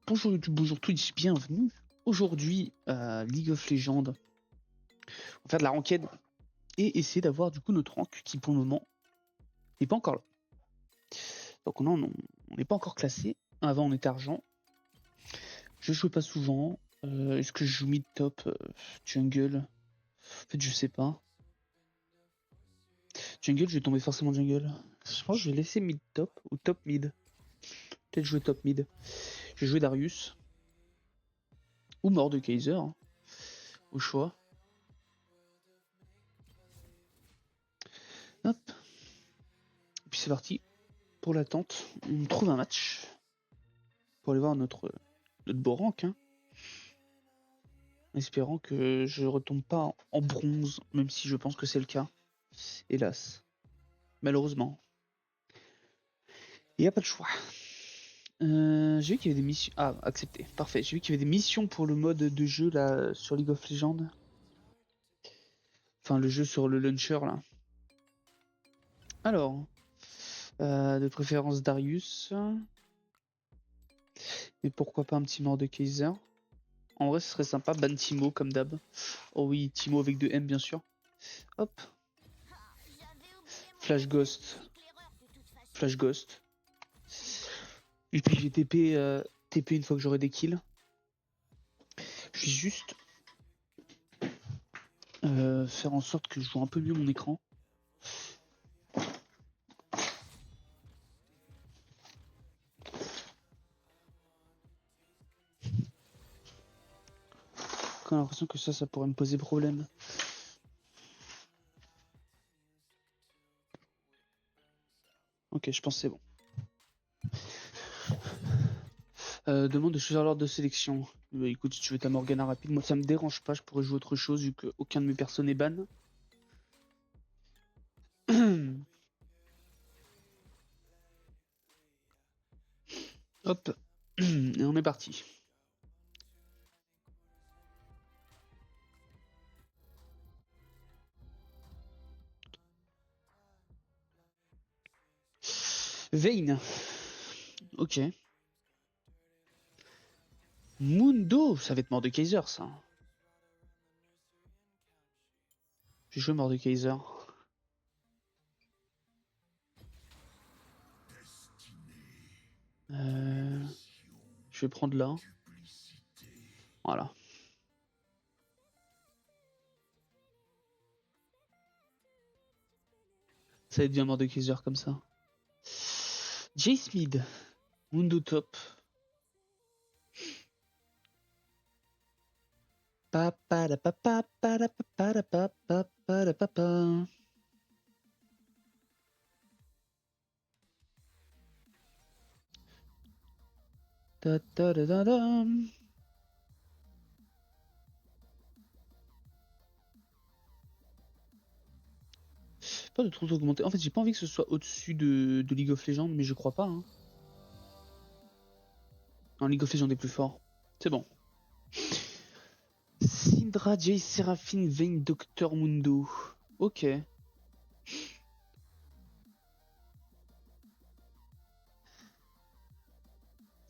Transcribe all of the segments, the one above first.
Bonjour YouTube, bonjour Twitch, bienvenue. Aujourd'hui, League of Legends, on va faire de la ranked et essayer d'avoir du coup notre rank qui pour le moment n'est pas encore là. Donc on n'est pas encore classé. Avant on était argent. Je joue pas souvent. Est-ce que je joue mid top jungle? En fait je sais pas. Jungle, je vais tomber forcément jungle. Je pense que je vais laisser mid top ou top mid. Peut-être jouer top mid. Je vais jouer Darius. Ou Mordekaiser, hein, au choix. Hop. Et puis c'est parti. Pour l'attente, on trouve un match. Pour aller voir notre beau rank. Hein. En espérant que je retombe pas en bronze, même si je pense que c'est le cas. Hélas. Malheureusement. Il n'y a pas de choix. J'ai vu qu'il y avait des missions. Ah, accepté. Parfait. J'ai vu qu'il y avait des missions pour le mode de jeu là sur League of Legends. Enfin, le jeu sur le launcher là. Alors, de préférence Darius. Mais pourquoi pas un petit Mordekaiser. En vrai, ce serait sympa. Ban Timo comme d'hab. Oh oui, Timo avec 2 M bien sûr. Hop. Flash Ghost. Flash Ghost. Et puis j'ai TP une fois que j'aurai des kills. Je vais juste faire en sorte que je joue un peu mieux mon écran. J'ai l'impression que ça pourrait me poser problème. Ok, je pense que c'est bon. Demande de choisir l'ordre de sélection. Bah, écoute, si tu veux ta Morgana rapide, moi ça me dérange pas, je pourrais jouer autre chose vu qu'aucun de mes persos n'est ban. Hop, et on est parti. Vayne. Ok. Mundo, ça va être Mordekaiser ça. J'ai joué Mordekaiser. Je vais prendre là. Voilà. Ça va être bien Mordekaiser comme ça. Jace mid. Mundo top. Pa pa da pa pa pa da pa pa da pa pa pa da pa pa. Da da da da da. Pas de trop augmenter. En fait, j'ai pas envie que ce soit au-dessus de League of Legends, mais je crois pas. Hein. Non, League of Legends est plus fort. C'est bon. Syndra, Jay, Seraphine, Vayne, Docteur Mundo. Ok.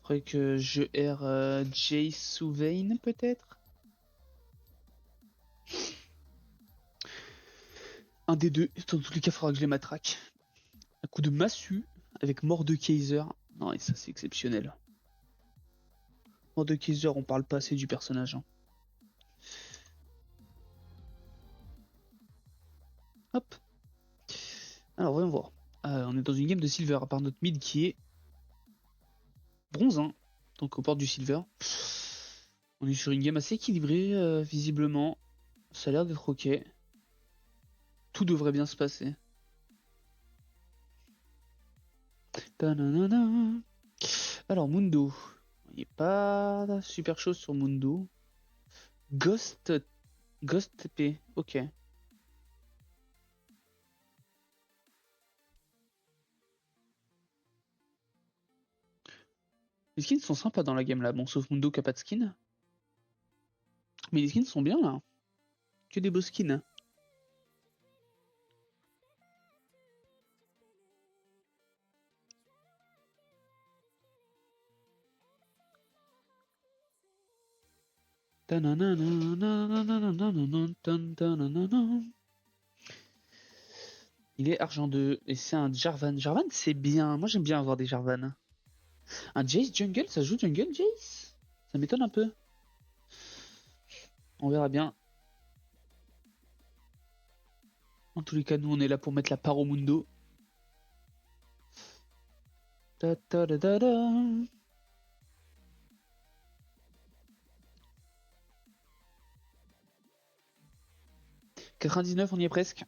Faudrait que je erre Jace ou Vayne, peut-être. Un des deux. Dans tous les cas, faudra que je les matraque. Un coup de massue avec Mordekaiser. Non, et ça, c'est exceptionnel. Mordekaiser, on parle pas assez du personnage. Hein. Hop. Alors, voyons voir. On est dans une game de silver, à part notre mid qui est bronze, hein. Donc aux portes du silver. On est sur une game assez équilibrée, visiblement. Ça a l'air d'être ok. Tout devrait bien se passer. Ta-na-na-na. Alors, Mundo. Il n'y a pas super chose sur Mundo. Ghost. Ghost TP. Ok. Les skins sont sympas dans la game là. Bon, sauf Mundo qui a pas de skin. Mais les skins sont bien là. Que des beaux skins. Il est argent 2 et c'est un Jarvan. Jarvan c'est bien, moi j'aime bien avoir des Jarvan. Un Jace jungle, ça joue jungle Jace? Ça m'étonne un peu. On verra bien. En tous les cas, nous on est là pour mettre la part au mundo. Ta -ta -da -da -da. « 99, on y est presque.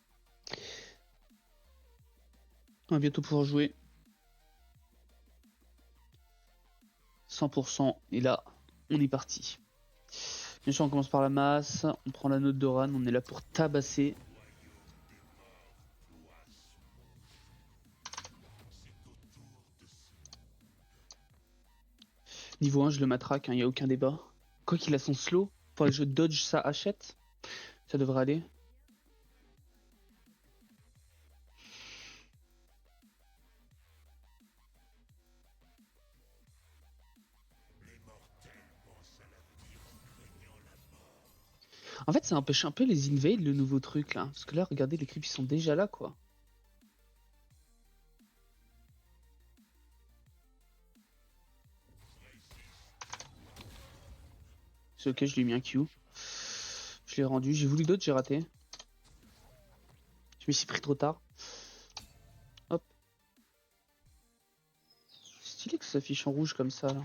On va bientôt pouvoir jouer. 100%. Et là, on est parti. Bien sûr, on commence par la masse. On prend la note de Ran. On est là pour tabasser. Niveau 1, je le matraque, il n'y a aucun débat. Quoi qu'il a son slow, pour le jeu dodge, ça achète. Ça devrait aller. En fait, ça empêche un peu les invades, le nouveau truc là. Parce que là, regardez, les creeps ils sont déjà là quoi. C'est ok, je lui ai mis un Q. Je l'ai rendu, j'ai voulu d'autres, j'ai raté. Je m'y suis pris trop tard. Hop. Stylé que ça s'affiche en rouge comme ça là.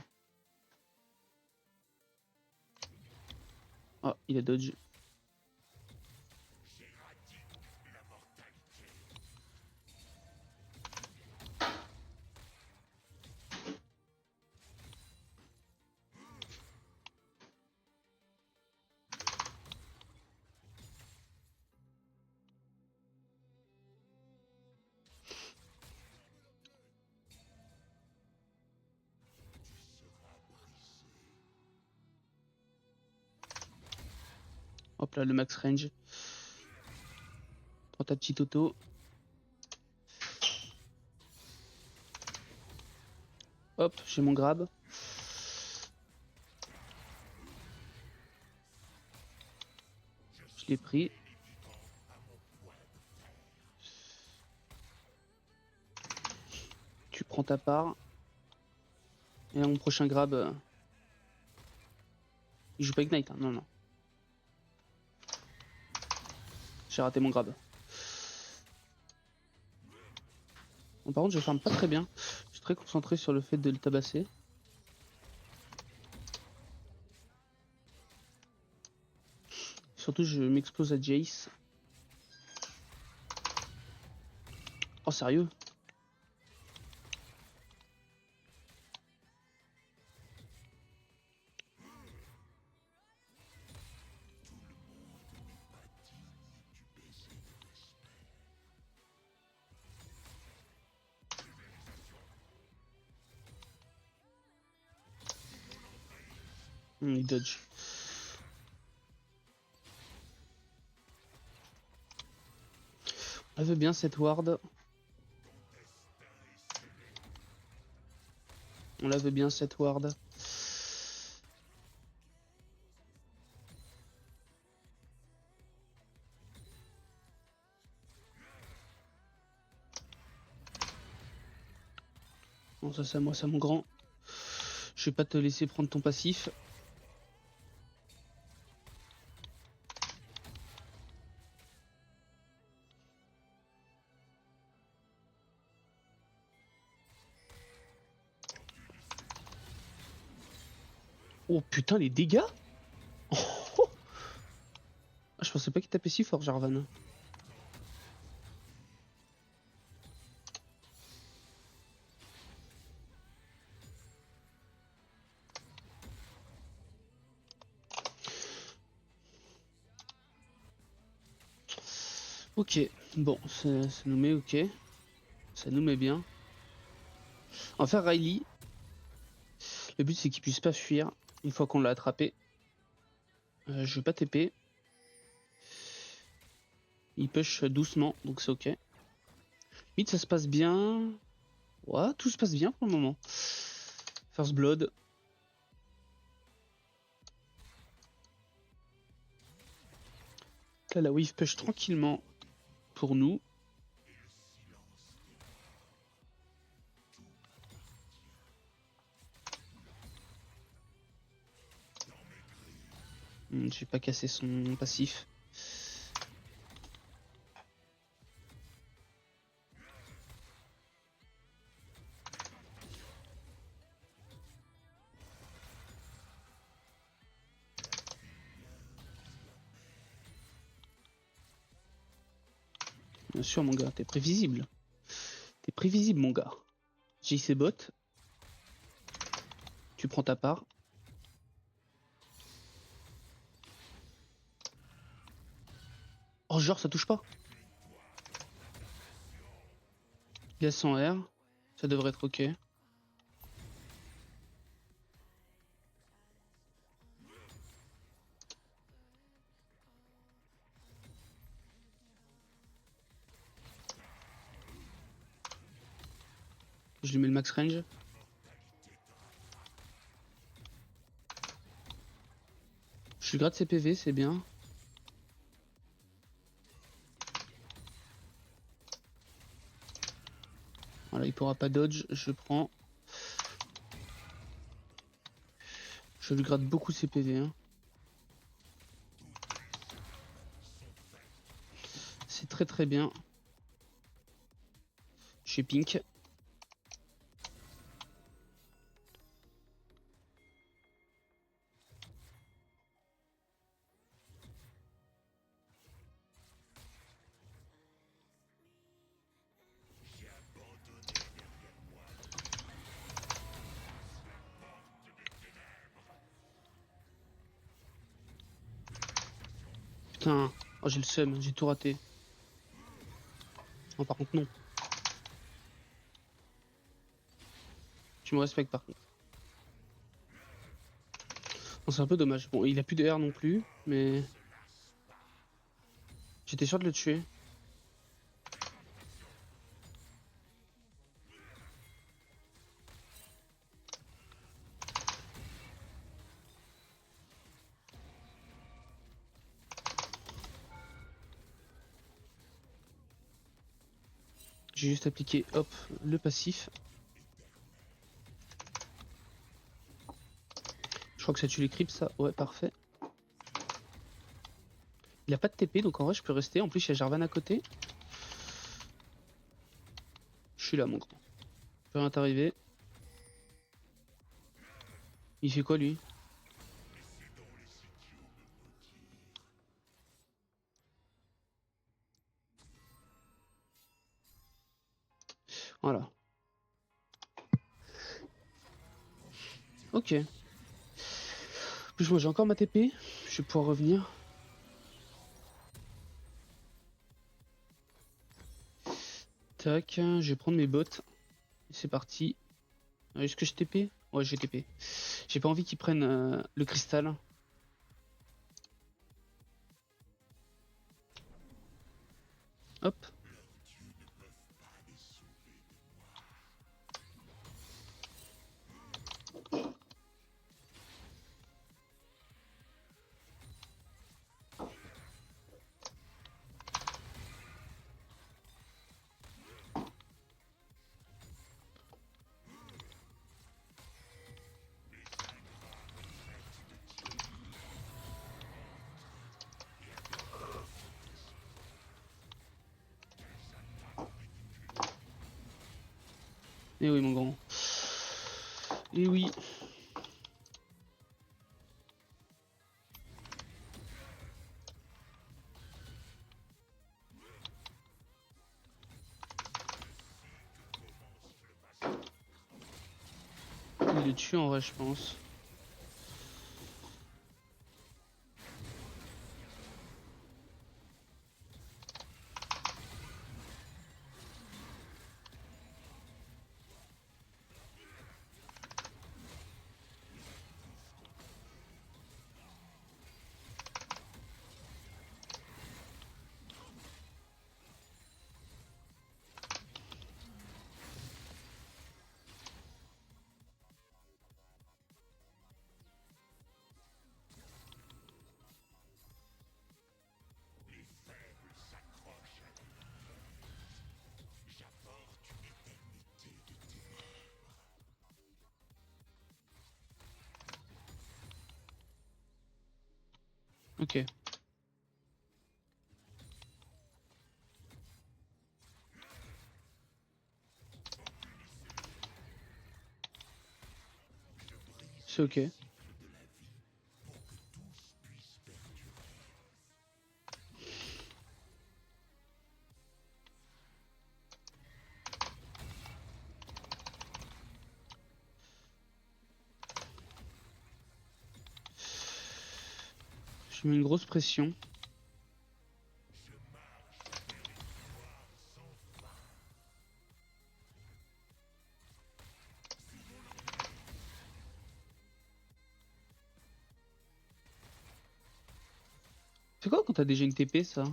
Ah, il a dodge. Hop là, le max range. Prends ta petite auto. Hop, j'ai mon grab. Je l'ai pris. Tu prends ta part. Et là, mon prochain grab. Il joue pas Ignite, hein. Non, non. J'ai raté mon grab. Bon, par contre, je farm pas très bien. Je suis très concentré sur le fait de le tabasser. Surtout, je m'expose à Jace. Oh, sérieux? Il dodge. On veut bien cette ward. On la veut bien cette ward. Bon, ça c'est à moi, ça mon grand. Je vais pas te laisser prendre ton passif. Oh putain, les dégâts. Oh, ah, je pensais pas qu'il tapait si fort, Jarvan. Ok, bon, ça nous met ok. Ça nous met bien. On va faire Riley. Le but c'est qu'il puisse pas fuir une fois qu'on l'a attrapé. Je veux pas TP. Il push doucement, donc c'est ok. Mid ça se passe bien. Ouais, tout se passe bien pour le moment. First Blood. Là, la wave push tranquillement pour nous. J'ai pas cassé son passif. Bien sûr, mon gars, t'es prévisible. T'es prévisible, mon gars. JC bot. Tu prends ta part. Oh, genre, ça touche pas. Gaz en R. Ça devrait être ok. Je lui mets le max range. Je lui gratte ses PV, c'est bien. Voilà, il pourra pas dodge, je prends. Je lui gratte beaucoup ses PV. Hein. C'est très très bien. Chez Pink. Putain, oh, j'ai le seum, j'ai tout raté. Oh, par contre, non. Tu me respectes par contre. Bon, c'est un peu dommage. Bon, il a plus de R non plus, mais... J'étais sûr de le tuer. J'ai juste appliqué, hop, le passif. Je crois que ça tue les creeps, ça. Ouais, parfait. Il a pas de TP, donc en vrai, je peux rester. En plus, il y a Jarvan à côté. Je suis là, mon grand. Je peux rien t'arriver. Il fait quoi, lui? Voilà. Ok. En plus, moi, j'ai encore ma TP. Je vais pouvoir revenir. Tac, je vais prendre mes bottes. C'est parti. Est-ce que je TP? Ouais, j'ai TP. J'ai pas envie qu'ils prennent le cristal. Hop. Eh oui, mon grand. Eh oui. Il le tue en vrai, je pense. Ok. C'est ok. Je mets une grosse pression. C'est quoi quand t'as déjà une TP ça?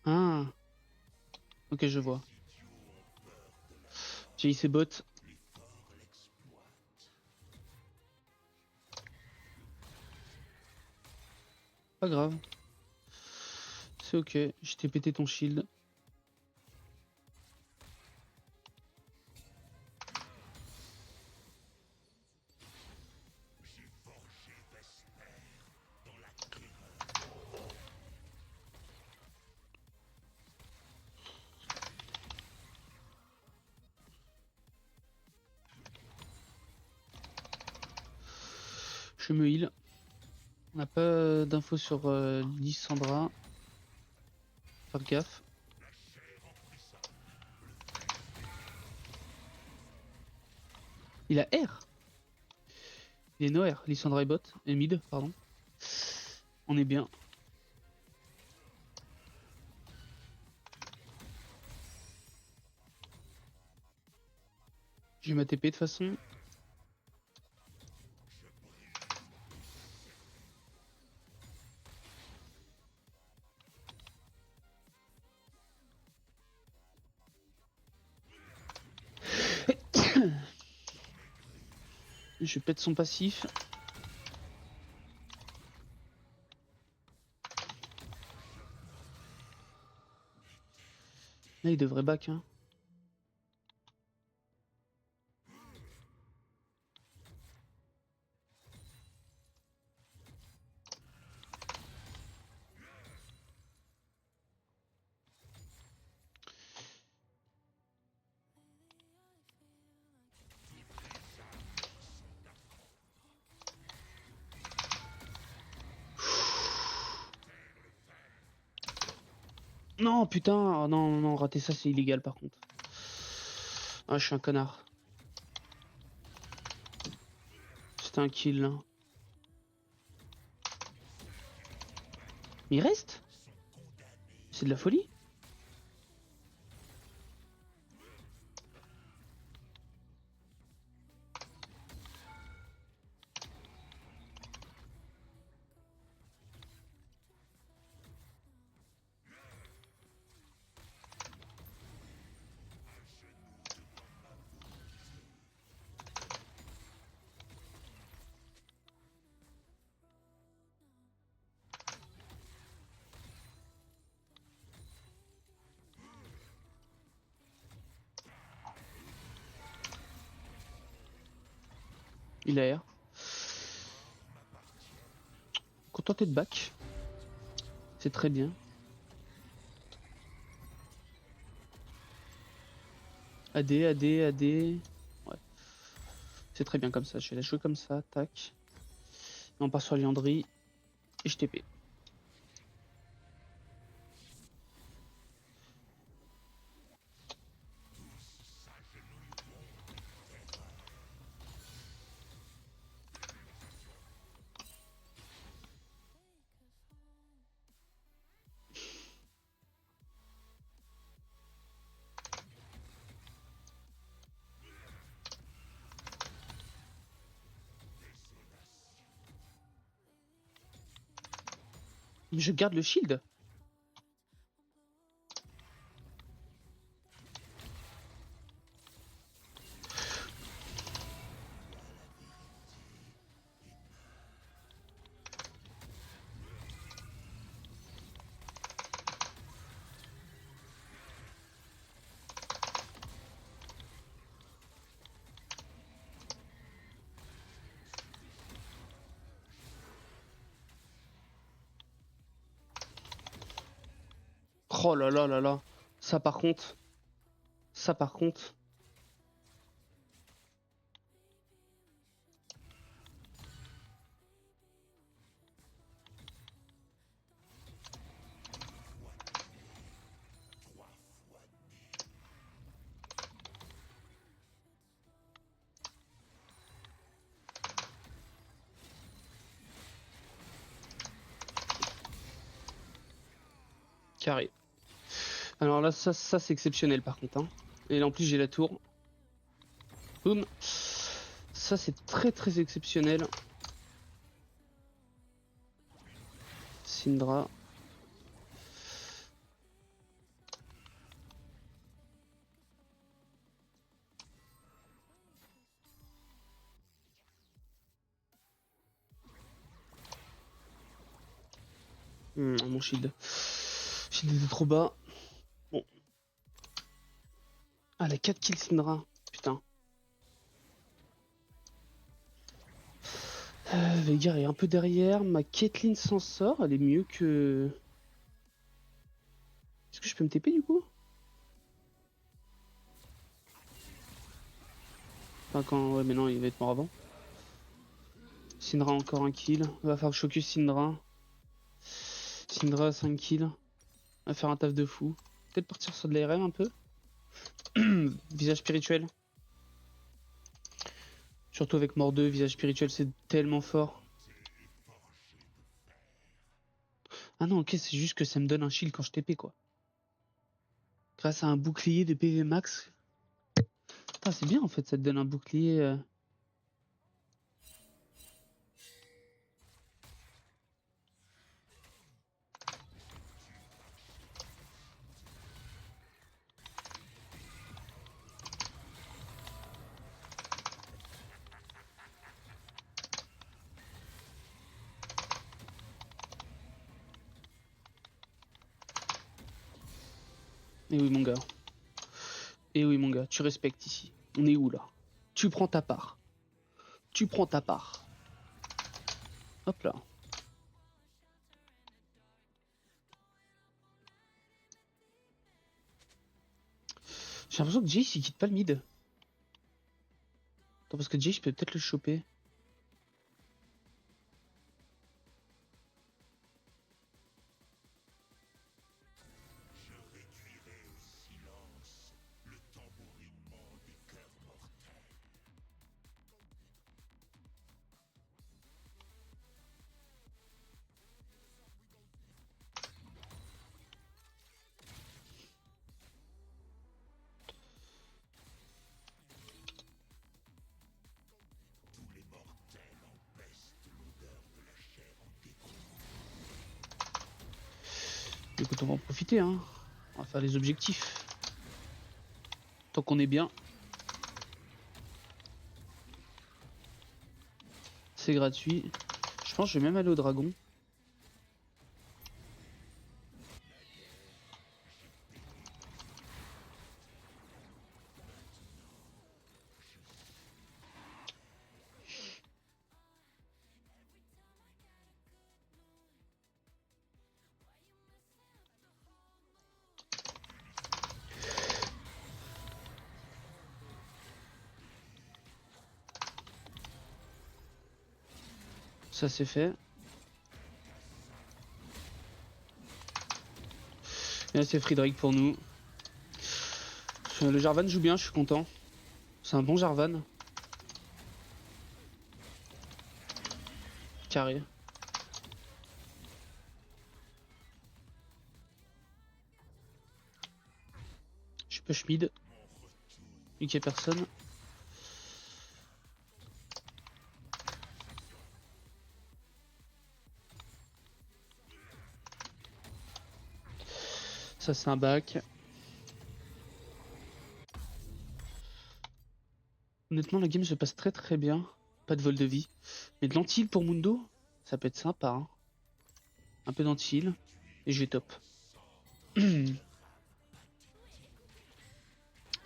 Ah, ok, je vois. J'ai ses bots. Pas grave. C'est ok, je t'ai pété ton shield. Je me heal. On n'a pas d'infos sur Lissandra. Faire gaffe. Il a R. Il est no R. Lissandra et bot. Et mid, pardon. On est bien. J'ai ma TP de toute façon. Je pète son passif. Là, il devrait back. Hein. Non, putain. Oh, non, non, rater ça, c'est illégal par contre. Ah, je suis un connard. C'était un kill. Hein. Mais il reste? C'est de la folie. Il a R. Contenté de back. C'est très bien. AD, AD, AD. Ouais. C'est très bien comme ça. Je vais la jouer comme ça. Tac. Et on part sur Liandry. Et je TP. Mais je garde le shield. Oh là là là là. Ça par contre. Ça par contre. Carré. Alors là, ça c'est exceptionnel par contre. Hein. Et là, en plus, j'ai la tour. Boum. Ça, c'est très très exceptionnel. Syndra. Mon shield. Shield était trop bas. Bon. Ah, la 4 kills Syndra. Putain. Veigar est un peu derrière. Ma Caitlyn s'en sort. Elle est mieux que... Est-ce que je peux me TP du coup? Enfin quand... Ouais mais non, il va être mort avant. Syndra encore un kill. Va falloir que je focus Syndra. Syndra 5 kills. Va faire un taf de fou. Peut-être partir sur de l'ARM un peu. Visage spirituel. Surtout avec mort 2, visage spirituel c'est tellement fort. Ah non ok c'est juste que ça me donne un shield quand je TP quoi. Grâce à un bouclier de PV max. Ah c'est bien en fait ça te donne un bouclier... Et oui mon gars. Et oui mon gars, tu respectes ici. On est où là? Tu prends ta part. Tu prends ta part. Hop là. J'ai l'impression que Jace il quitte pas le mid. Attends parce que Jace je peux peut-être le choper. Écoute on va en profiter hein. On va faire les objectifs. Tant qu'on est bien. C'est gratuit. Je pense que je vais même aller au dragon. Ça c'est fait. Et là c'est Friedrich pour nous. Le Jarvan joue bien, je suis content. C'est un bon Jarvan. Carré. Je push mid. Vu qu'il n'y a personne. Ça c'est un bac. Honnêtement la game se passe très très bien. Pas de vol de vie. Mais de l'anti-heal pour Mundo, ça peut être sympa. Hein. Un peu d'anti-heal. Et je vais top. Je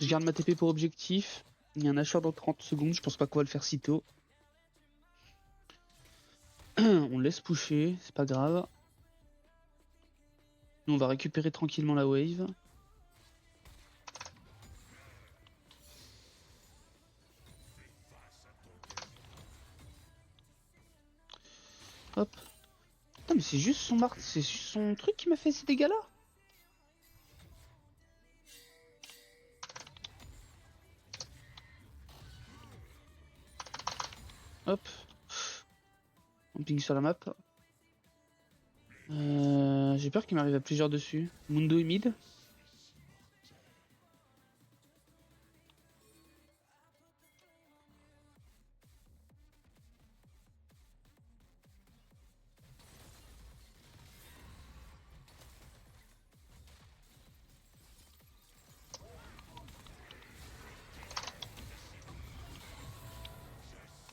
garde ma TP pour objectif. Il y a un achat dans 30 secondes. Je pense pas qu'on va le faire si tôt. On laisse pusher. C'est pas grave. Nous on va récupérer tranquillement la wave. Hop. Putain mais c'est juste c'est juste son truc qui m'a fait ces dégâts là. Hop. On ping sur la map. J'ai peur qu'il m'arrive à plusieurs dessus. Mundo et mid.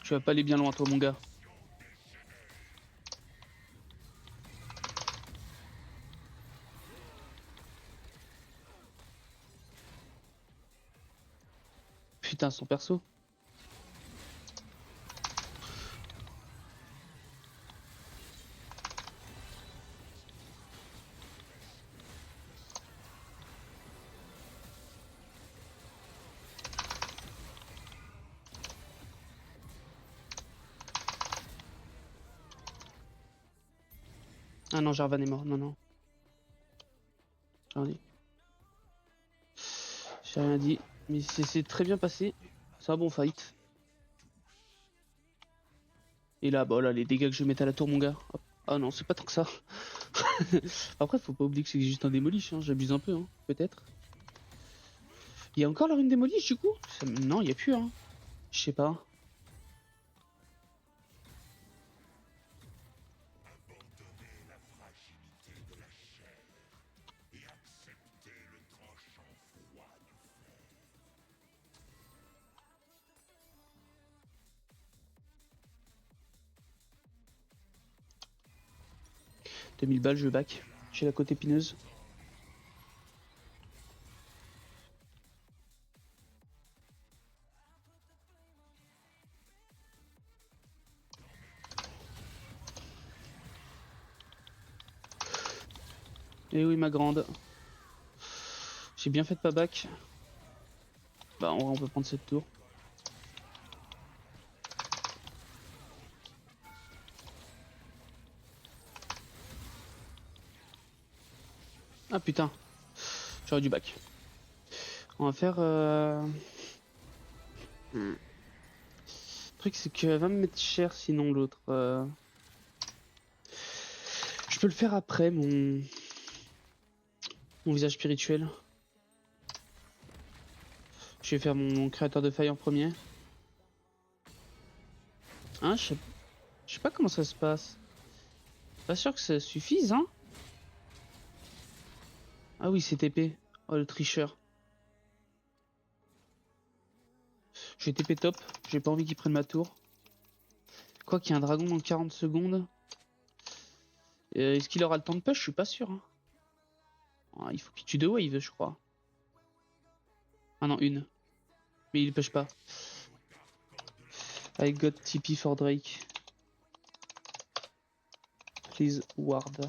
Tu vas pas aller bien loin toi mon gars. Putain son perso. Ah non Jarvan est mort, non non. J'ai rien dit. J'ai rien dit. Mais c'est très bien passé. C'est un bon fight. Et là, bah là, les dégâts que je mets à la tour, mon gars. Hop. Ah non, c'est pas tant que ça. Après, faut pas oublier que c'est juste un démolish, hein. J'abuse un peu, hein, peut-être. Il y a encore la rune démolish du coup Non, il y a plus, hein. Je sais pas. « 2000 balles, je back. Chez la côte épineuse. Eh oui, ma grande. J'ai bien fait de pas back. Bah, en vrai, on peut prendre cette tour. Ah putain. J'aurais dû back. On va faire... Le truc, c'est qu'elle va me mettre cher sinon l'autre. Je peux le faire après, mon visage spirituel. Je vais faire mon créateur de faille en premier. Hein, je sais pas comment ça se passe. Pas sûr que ça suffise, hein. Ah oui, c'est TP. Oh, le tricheur. Je vais TP top. J'ai pas envie qu'il prenne ma tour. Quoi qu'il y a un dragon dans 40 secondes. Est-ce qu'il aura le temps de push? Je suis pas sûr, hein. Ah, il faut qu'il tue deux waves, je crois. Ah non, une. Mais il push pas. I got TP for Drake. Please ward.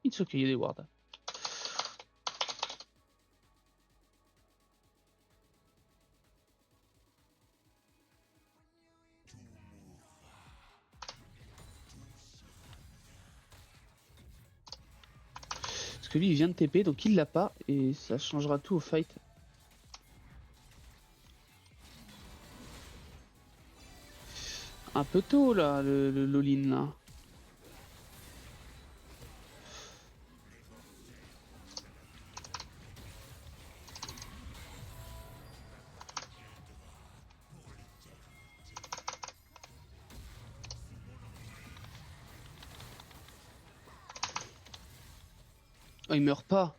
It's okay, il y a des wards. Parce que lui il vient de TP donc il l'a pas et ça changera tout au fight. Un peu tôt là, le Lolin là. Oh, il meurt pas.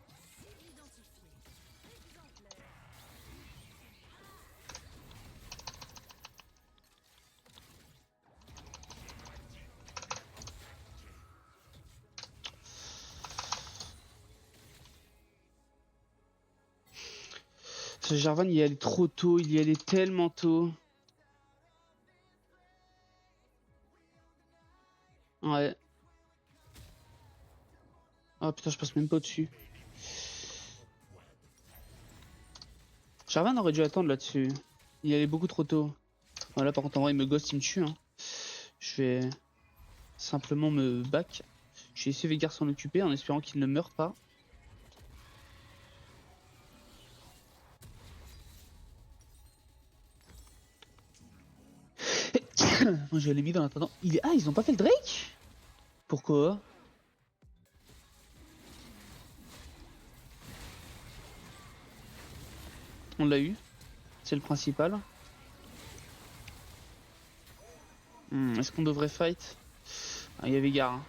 Ce Jarvan il y allait trop tôt, il y allait tellement tôt. Ouais. Ah putain, je passe même pas au-dessus. Jarvan aurait dû attendre là-dessus. Il allait beaucoup trop tôt. Voilà, par contre, en vrai, il me ghost, il me tue. Hein. Je vais simplement me back. Je vais laisser Veigar s'en occuper en espérant qu'il ne meure pas. Moi, je l'ai mis dans l'attendant. Ah, ils ont pas fait le Drake? Pourquoi? On l'a eu. C'est le principal. Est-ce qu'on devrait fight? Ah, il y a Veigar. Hein.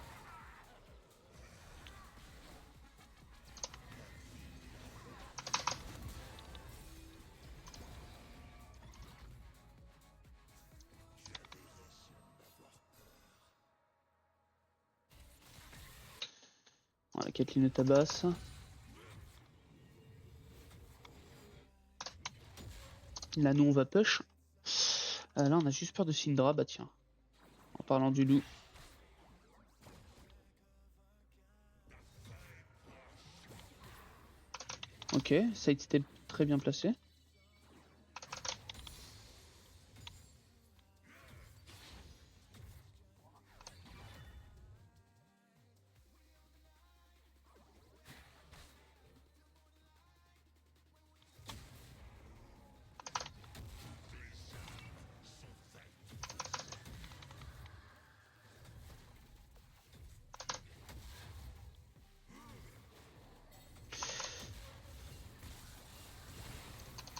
Voilà, Caitlyn le tabasse. Là, nous, on va push. Là, on a juste peur de Syndra. Bah, tiens. En parlant du loup. Ok, side step très bien placé.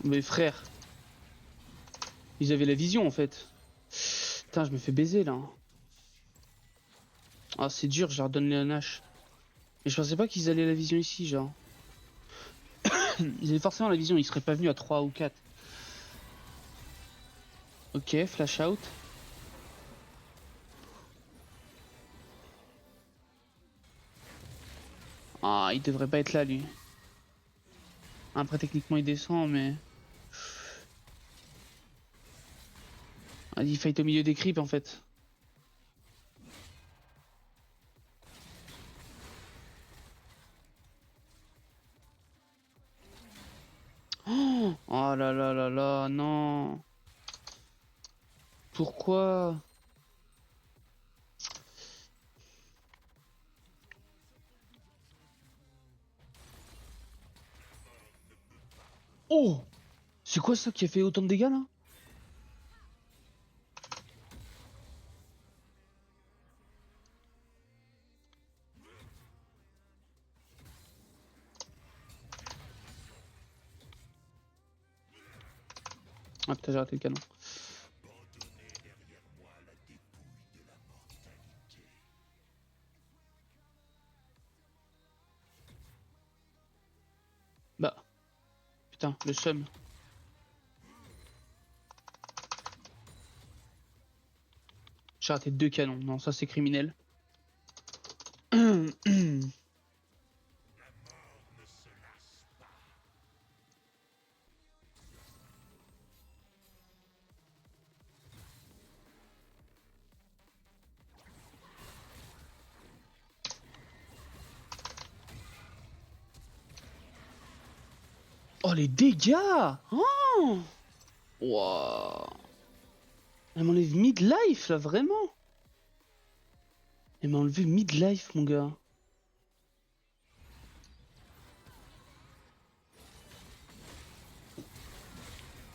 Mais frère, ils avaient la vision en fait. Putain, je me fais baiser là. Ah, c'est dur, je leur donne les NH. Mais je pensais pas qu'ils allaient la vision ici, genre. Ils avaient forcément la vision, ils seraient pas venus à 3 ou 4. Ok, flash out. Ah, il devrait pas être là lui. Après, techniquement, il descend, mais. Ah, il fight au milieu des creeps en fait. Oh là là là là, non. Pourquoi? Oh! C'est quoi ça qui a fait autant de dégâts là? Ah putain, j'ai raté le canon. Bah, putain, le seum. J'ai raté 2 canons. Non, ça c'est criminel. Oh les dégâts! Oh! Wouah! Elle m'enlève mid-life là, vraiment! Elle m'a enlevé mid-life, mon gars.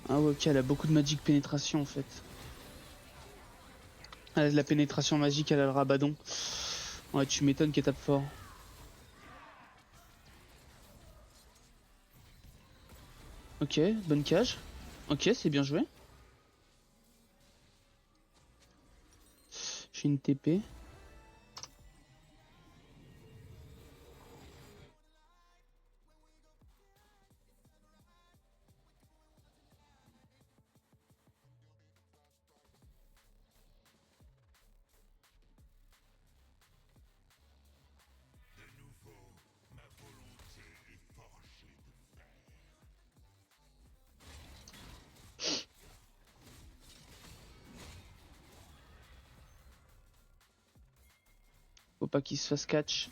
Ah ouais, ok, elle a beaucoup de magic pénétration en fait. Elle a de la pénétration magique, elle a le rabadon. Ouais, tu m'étonnes qu'elle tape fort. Ok, bonne cage. Ok, c'est bien joué. J'ai une TP. Faut pas qu'il se fasse catch.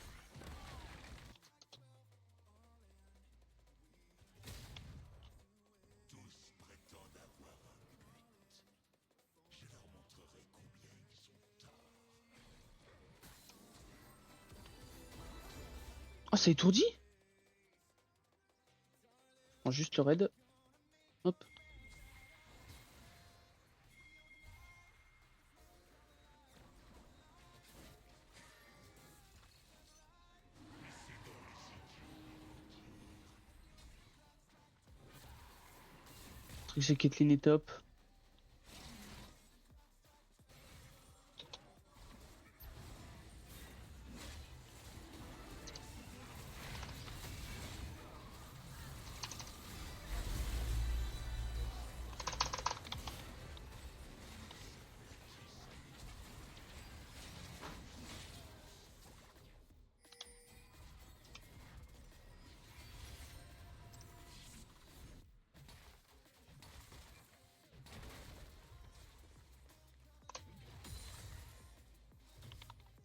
Oh, ça étourdit. Je prends juste le raid. Hop. Le truc c'est Caitlyn est top.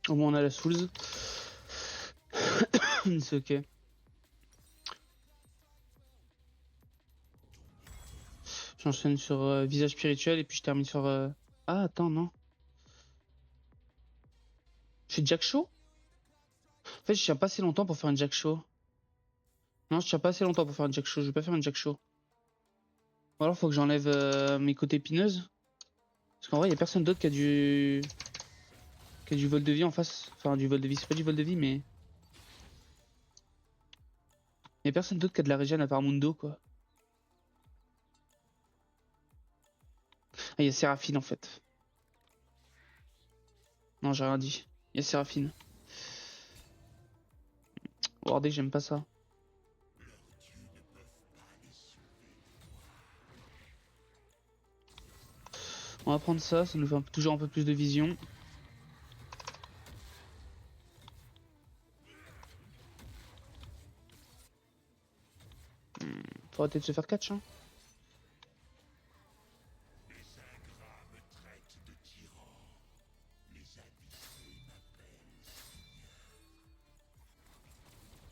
Au moins on a la Souls. C'est ok. J'enchaîne sur visage spirituel et puis je termine sur... Ah attends non. Je fais Jack Show? En fait je tiens pas assez longtemps pour faire une Jack Show. Non je tiens pas assez longtemps pour faire une Jack Show. Je vais pas faire une Jack Show. Ou alors faut que j'enlève mes côtés épineuses. Parce qu'en vrai y a personne d'autre qui a du vol de vie en face. Enfin du vol de vie, c'est pas du vol de vie mais... Y a personne d'autre qui a de la régène à part Mundo quoi. Ah y a Séraphine en fait. Non j'ai rien dit. Y a Séraphine. Wardé j'aime pas ça. On va prendre ça, ça nous fait toujours un peu plus de vision. Faut arrêter de se faire catch hein.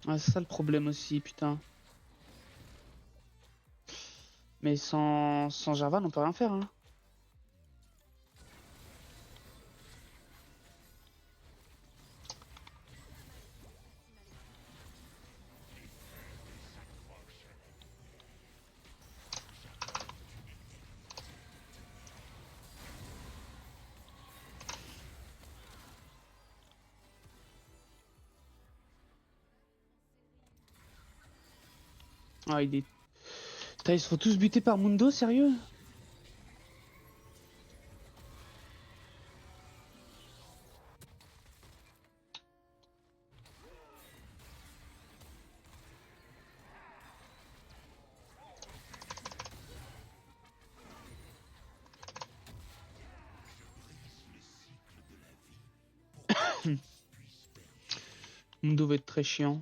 Ah c'est ça le problème aussi putain. Mais sans Jarvan on peut rien faire hein. Ah il est... Putain ils se font tous buter par Mundo, sérieux? Mundo va être très chiant.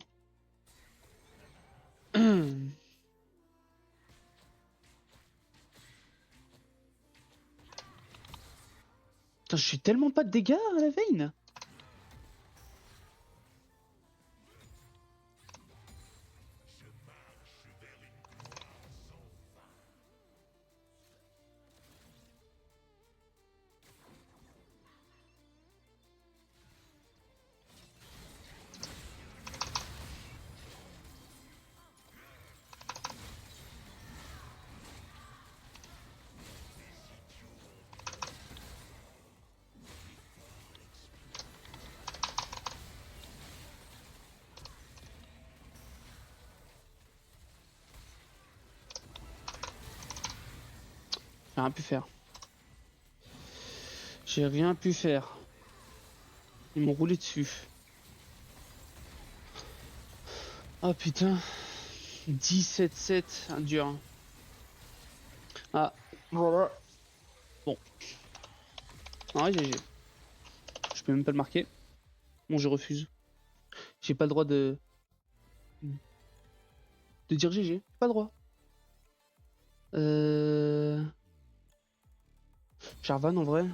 Putain je suis tellement pas de dégâts à la veine. J'ai rien pu faire. J'ai rien pu faire. Ils m'ont roulé dessus. Ah putain. 17-7, dur. Ah, voilà. Bon. Ah ouais, GG. Je peux même pas le marquer. Bon, je refuse. J'ai pas le droit de dire GG. Pas le droit. Jarvan en vrai.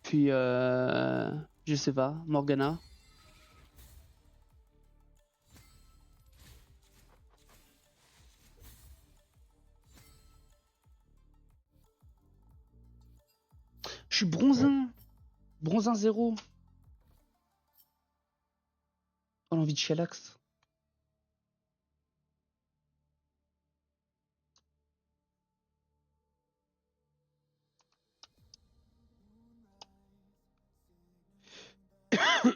Puis je sais pas, Morgana. Je suis bronzin. Bronzin 0. Oh l'envie de chialax. Ah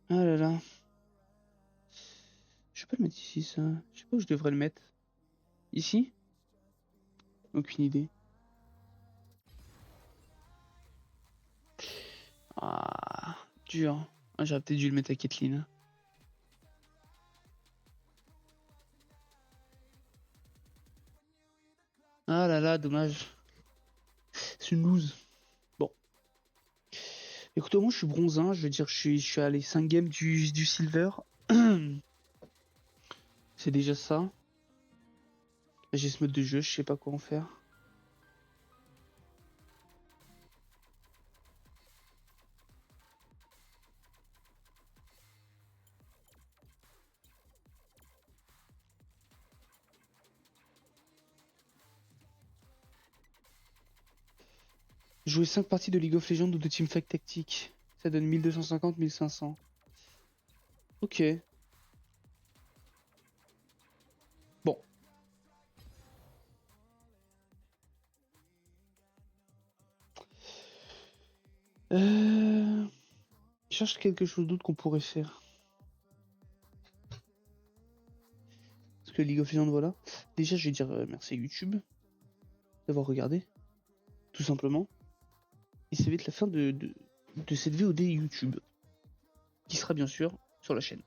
là là. Je vais pas le mettre ici, ça. Je sais pas où je devrais le mettre. Ici? Aucune idée. Ah, dur. Ah, j'aurais peut-être dû le mettre à Kathleen. Ah là là, dommage. C'est une lose. Bon. Écoute, moi je suis bronzin, je veux dire, je suis à les 5 games du silver. C'est déjà ça. J'ai ce mode de jeu, je sais pas quoi en faire. Jouer 5 parties de League of Legends ou de Teamfight Tactique. Ça donne 1250, 1500. Ok. Bon. Je cherche quelque chose d'autre qu'on pourrait faire. Parce que League of Legends, voilà. Déjà, je vais dire merci à YouTube d'avoir regardé. Tout simplement. Et ça va être la fin de cette VOD YouTube. Qui sera bien sûr sur la chaîne.